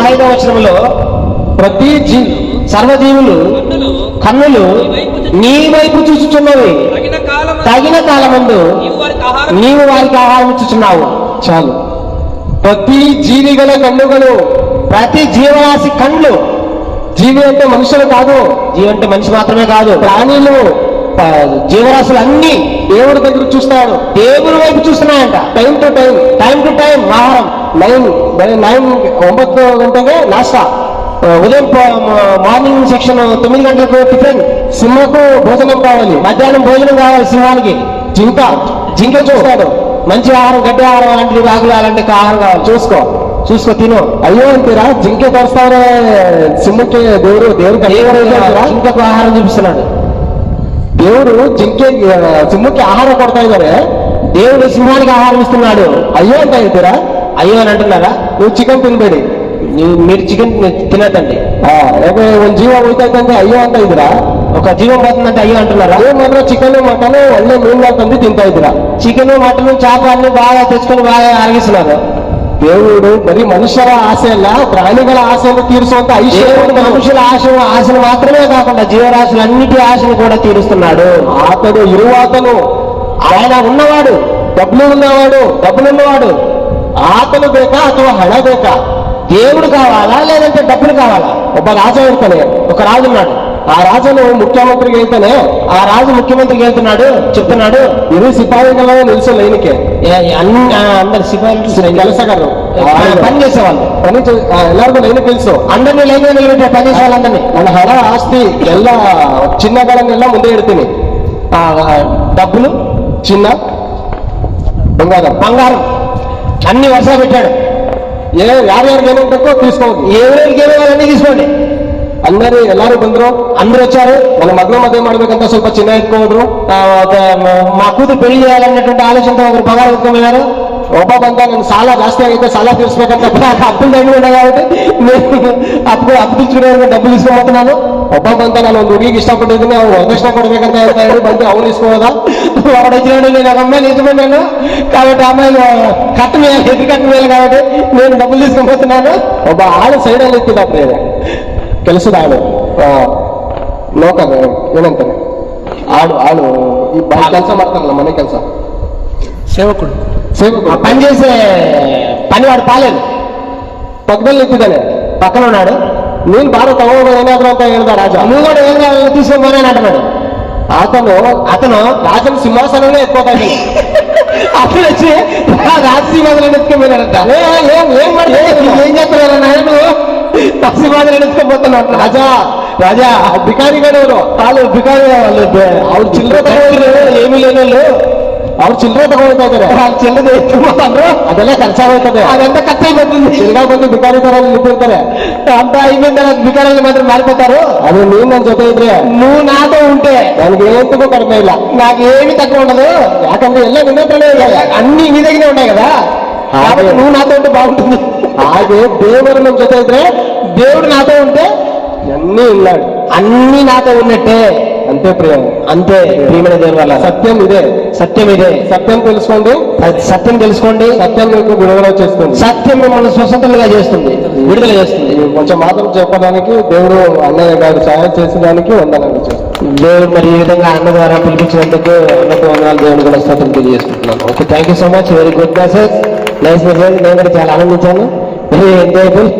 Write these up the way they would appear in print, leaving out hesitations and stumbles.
15వ వచనంలో ప్రతి సర్వజీవులు కన్నులు నీ వైపు చూచుచున్నవి, తగిన కాలమందు నీవు వారికి ఆహారం ఇచ్చుచున్నావు. చాలు. ప్రతి జీవి గల కన్నుಗಳು, ప్రతి జీవరాశి కండ్లు. జీవి అంటే మనుషులు కాదు, జీవి అంటే మనిషి మాత్రమే కాదు, ప్రాణులు, జీవరాశులు అన్ని దేవుడి దగ్గర చూస్తాడు, దేవుడి వైపు చూస్తున్నాయంట. టైం టు టైం ఆహారం. 9 గంటలకే నాస్తా, ఉదయం మార్నింగ్ సెక్షన్ 9 గంటలకు టిఫిన్, సింహకు భోజనం కావాలి, మధ్యాహ్నం భోజనం కావాలి సింహానికి. జింక చూస్తాడు, మంచి ఆహారం, గడ్డి ఆహారం, అలాంటివి ఆకులు అలాంటి ఆహారం కావాలి, చూసుకో తిను. అయ్యో అంతేరా, జింకే తోస్తారే సింహకి దేవుడు జింకకు ఆహారం చూపిస్తున్నాడు. దేవుడు సింహకి ఆహారం కొడతాయి కదా, దేవుడు సింహానికి ఆహారం ఇస్తున్నాడు. అయ్యో అంటే అవుతారా? అయ్యో అని అంటున్నారా? నువ్వు చికెన్ తినబడి, మీరు చికెన్ తినద్దండి. ಒಂದು ಜೀವ ಹೋಯ್ತಂದ್ರೆ ಅಯ್ಯೋ ಅಂತ ಇದ್ದೀರಾ? ఒక జీవం పోతుందంటే అయ్యో అంటున్నారా? అయ్యో మాత్రం చికెన్ మటన్ ఒళ్ళే మీన్ ತಂದು తింటా ఇద్దరా? చికెన్ మటన్ చేప అన్ని బాగా తెచ్చుకొని బాగా అరిగిస్తున్నారు. దేవుడు మరి మనుషుల ఆశ అಲ್ಲ, ప్రాణిಗಳ ఆశను తీర్చుವಂತ ఐశ్వర్యం. మనుషుల ఆశను మాత్రమే కాకుండా జీవరాశులన్నిటి ఆశను కూడా తీరుస్తున్నాడు. అతడు ఇరువాతను, ఆయన ఉన్నవాడు, డబ్బులున్నవాడు. ఆతను ಬೇಕಾ ಅಥವಾ ಹಣ ಬೇಕಾ? దేవుడు కావాలా లేదంటే డబ్బులు కావాలా? ఒక రాజు వెళ్తానే, ఒక రాజు ఉన్నాడు. ఆ రాజును ముఖ్యమంత్రికి వెళ్తానే, ఆ రాజు ముఖ్యమంత్రికి వెళ్తున్నాడు, చెప్తున్నాడు, ఇది సిపాయిలో నిలుసు లైన్కే అందరు సిపాయిలు తెలుసగారు, పని చేసేవాళ్ళు, ಎಲ್ಲರಿಗೂ లైన్ తెలుసు, అందరినీ లైన్ నిలబెట్టే పని చేసే వాళ్ళందరినీ. మన ಹಣ ಆಸ್ತಿ ಎಲ್ಲ ಚಿನ್ನಗಳನ್ನೆಲ್ಲ ಮುಂದೆ ಇಡ್ತೀನಿ. డబ్బులు, చిన్న, బంగారం అన్ని వరుస పెట్టాడు. ಯಾರ್ಯಾರಿಗೆ ಏನೇನು ಬೇಕೋ తీసుకోండి, ఎవరికి ఏమేమి తీసుకోండి. ಎಲ್ಲರೂ ಬಂದ್ರು, అందరూ వచ్చారు. మన మగ్న మದುವೆ ಮಾಡ್ಬೇಕಂತ ಸ್ವಲ್ಪ ಚಿನ್ನ ಎತ್ಕೊಂಡ್ರು. మా కూతురు పెళ్లి చేయాలన్నటువంటి ఆలోచనతో ఒకరు పగారు ఎత్తుకోమన్నారు. ಒಬ್ಬ ಬಂದ, ನನ್ನ ಸಾಲ ಜಾಸ್ತಿ ಆಗೈತೆ, ಸಾಲ ತೀರ್ಸ್ಬೇಕಂತ అప్పులు దగ్గర ఉన్నాయి కాబట్టి నేను అప్పు తీర్చుకునే డబ్బులు తీసుకోబోతున్నాను. ಒಬ್ಬ ಬಂದ, ನಾನು ಒಂದು ಹುಡುಗಿಗೆ ಇಷ್ಟಪಟ್ಟಿದ್ದೀನಿ, ಅವ್ರು ವರದಕ್ಷಿಣೆ ಕೊಡ್ಬೇಕಂತ ಹೇಳ್ತಾ ಹೇಳಿ ಬಂದು ಅವನು ಇಸ್ಕೋದ. వాడు వచ్చినాడు, నేను ఒక అమ్మాయిని ఎత్తుకున్నాను కాబట్టి అమ్మాయి కట్ట మీద ఎత్తి కట్ట మీద కాబట్టి నేను డబ్బులు తీసుకోబోతున్నాను. ಒಬ್ಬ ಆಳು ಸೈಡಲ್ಲಿ ಇತ್ತಿದ್ದಪ್ಪ, ಕೆಲಸದ ಆಳು ಏನಂತಾರೆ, ఆడు ఈ ಕೆಲಸ ಮಾಡ್ತಾರಲ್ಲ, ಮನೆ ಕೆಲಸ, సేవకుడు పని చేసే పని వాడు పాలేదు. పక్కన ఎత్తిದ್ದಾನೆ, పక్కన ఉన్నాడు. ನೀನು ಬಾರೋ ತಗೋಬೋದು ಏನಾದ್ರು ಅಂತ ಹೇಳ್ದ ರಾಜ. నువ్వు కూడా ఏం కావాలి తీసుకోమని అంటున్నాడు. అతను రాజನ సింహాసనంలో ఎత్తుకోతా ఇದ್ದಾನೆ. అతను వచ్చి రాజసింహాసనం ఎత్తుకోమన్నాడంట. ఏం చేస్తున్నారా నాయన, సింహాసనం ఎత్తుకోబోతున్నాడు. రాజా బికారి గడవరు వాళ్ళు, బికారి వాళ్ళు, ಅವ್ರು ಚಿಲ್ಲರೆ ತಗೋದ್ರು, ఏమీ లేని వాళ్ళు ಅವ್ರು ಚಿಲ್ಲರೆ ತಗೊಳ್ತಾ ಇದಾರೆ. ಚಿಲ್ಲರೆ ಎತ್ಕೊಂಡ್ರು, ಅದೆಲ್ಲ ಖರ್ಚಾಗೋಯ್ತದೆ, ಅದೆಂತ ಖರ್ಚಾಗ್ಬರ್ತದೆ. ತಿರ್ಗಾ ಬಂದು ಬಿಕಾರಿ ತರ ನಿಂತಿರ್ತಾರೆ ಅಂತ. ಐದಿಂದ ಬಿಕಾರಲ್ಲಿ ಮಾತ್ರ మారిపోతారు. అది నేను ನನ್ನ జೊತೆ ఇದ್ರೆ, నువ్వు నాతో ఉంటే దానికి ఏంతకు కడిమే ಇಲ್ಲ, నాకేమి తక్కువ ఉండదు. యాకంటే ಎಲ್ಲ నిన్నట్లనే అన్ని నీ దగ్గరే ఉన్నాయి కదా, కాబట్టి నువ్వు నాతో ఉంటే బాగుంటుంది. ಹಾಗೆ ದೇವರು ನಮ್ಮ ಜೊತೆ ಇದ್ರೆ, దేవుడు నాతో ఉంటే అన్నీ ఉన్నాడు, అన్ని నాతో ఉన్నట్టే. అంతే ప్రియం, అంతే ప్రియమైన దేవుని వల్ల. సత్యం ఇదే, సత్యం తెలుసుకోండి, సత్యం మీకు విడుదల చేస్తుంది, సత్యం మిమ్మల్ని స్వతంత్రంగా చేస్తుంది, విడుదల చేస్తుంది. కొంచెం మాత్రం చెప్పడానికి దేవుడు అన్నయ్య గారు సహాయం చేసేదానికి వందనాలు చేస్తుంది. దేవుడు మరి ఈ విధంగా అన్న ద్వారా పిలిపించినందుకు అన్నకు వందనాలు, దేవుడు కూడా స్తోత్రం తెలియజేస్తున్నాను. Okay, thank you so much, very good message, nice message. నేను కూడా చాలా ఆనందించాను, వెరీ ఎంజాయబుల్,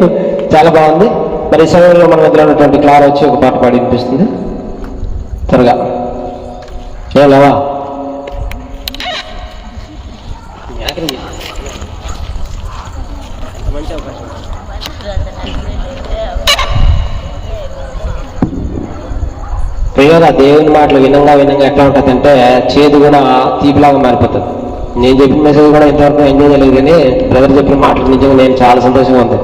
చాలా బాగుంది. మరి ఈ సమయంలో మన మధ్యలో ఉన్నటువంటి క్లారా వచ్చి ఒక పాట పాడి వినిపిస్తుంది త్వరగా. ఏలావా ప్రియుల దేవుని మాటలు వినంగా ఎట్లా ఉంటుందంటే, చేదు కూడా తీపిలాగా మారిపోతుంది. నేను చెప్పిన మెసేజ్ కూడా ఇంతవరకు ఎంజాయ్ చేయలేదు, కానీ బ్రదర్ చెప్పిన మాటలు నిజంగా నేను చాలా సంతోషంగా ఉంది.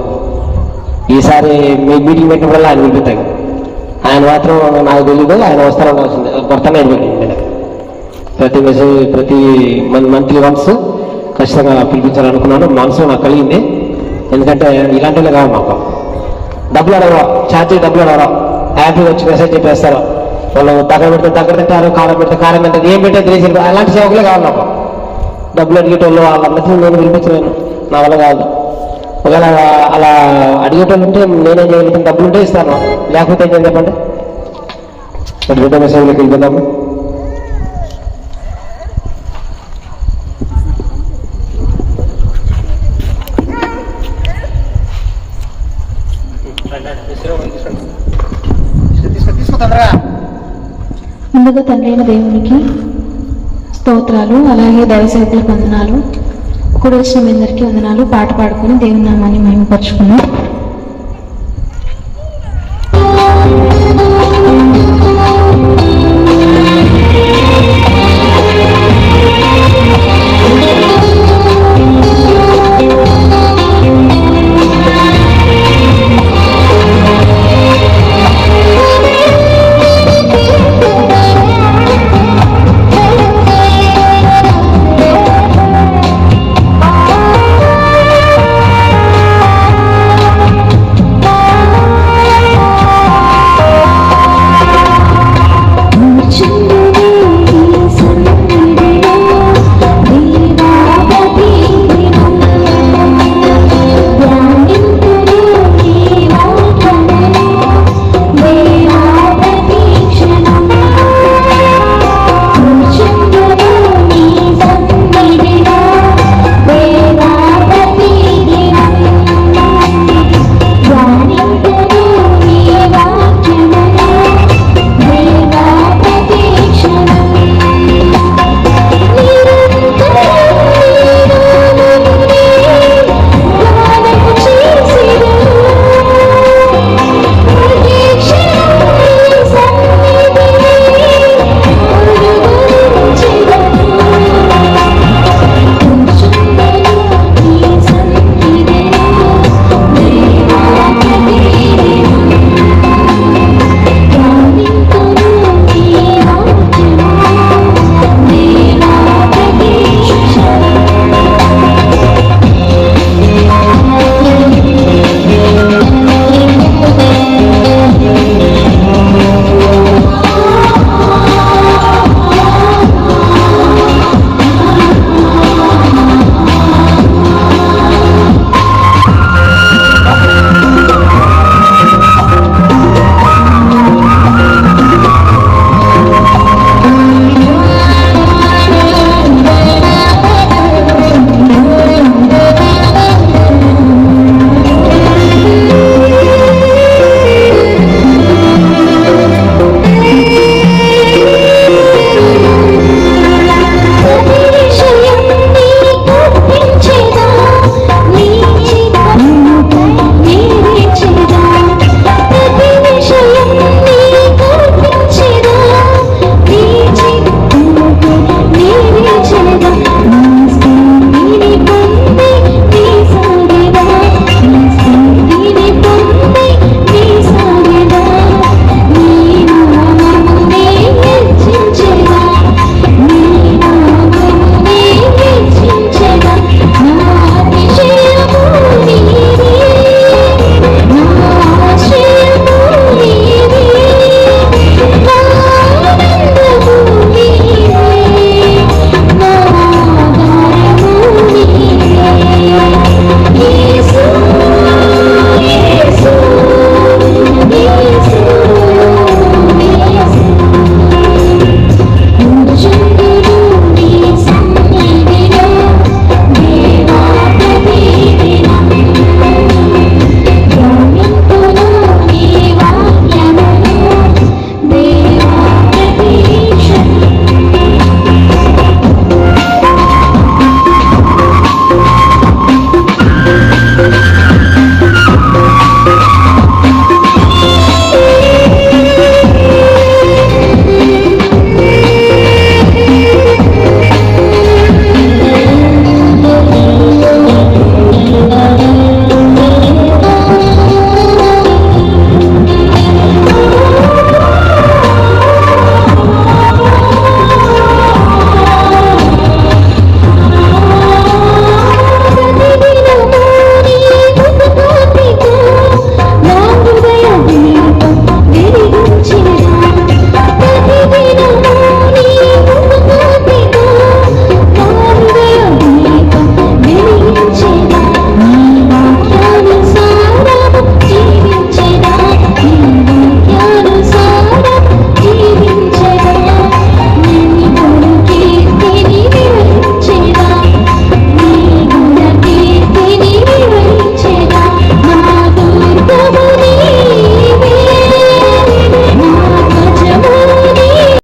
ఈసారి మీ మీటింగ్ పెట్టినప్పుడల్లా ఆయన వినిపిస్తాను. ఆయన మాత్రం నాకు తెలియదు, ఆయన వస్తాను ఉండాల్సిందే, భర్తనే పెట్టింది. ప్రతి మెసేజ్, ప్రతి మంత్లీ వన్స్ ఖచ్చితంగా పిలిపించాలనుకున్నాను, మనసు నాకు కలిగింది. ఎందుకంటే ఇలాంటివే కావాలి మాకు. డబ్బులు అడగరా, ఛార్జీ డబ్బులు అడగరా, హ్యాపీగా వచ్చి మెసేజ్ చెప్పేస్తారు. వాళ్ళు దగ్గర తింటారు, కారం పెడితే కారం తింటారు, ఏం పెట్టే తెలియదు. అలాంటి సేవకులే కావాలి నాకు. డబ్బులు అడిగేటోళ్ళు వాళ్ళందరినీ నేను పిలిపించలేను, నా వల్ల కాదు. ఒకవేళ అలా అడిగేటోళ్ళు ఉంటే నేనేం చేయగలుగుతాను, డబ్బులు ఉంటే ఇస్తాను, లేకపోతే ఏం చేయాలి చెప్పండి. మరి రెండో మెసేజ్లోకి వెళ్ళిపోదాము. ముందుగా తండ్రి అయిన దేవునికి స్తోత్రాలు, అలాగే దైవసేవకులకు వందనాలు, కూడా వచ్చిన మీ అందరికీ వందనాలు. పాట పాడుకొని దేవుని నామాన్ని మహిమపరుచుకున్నాం.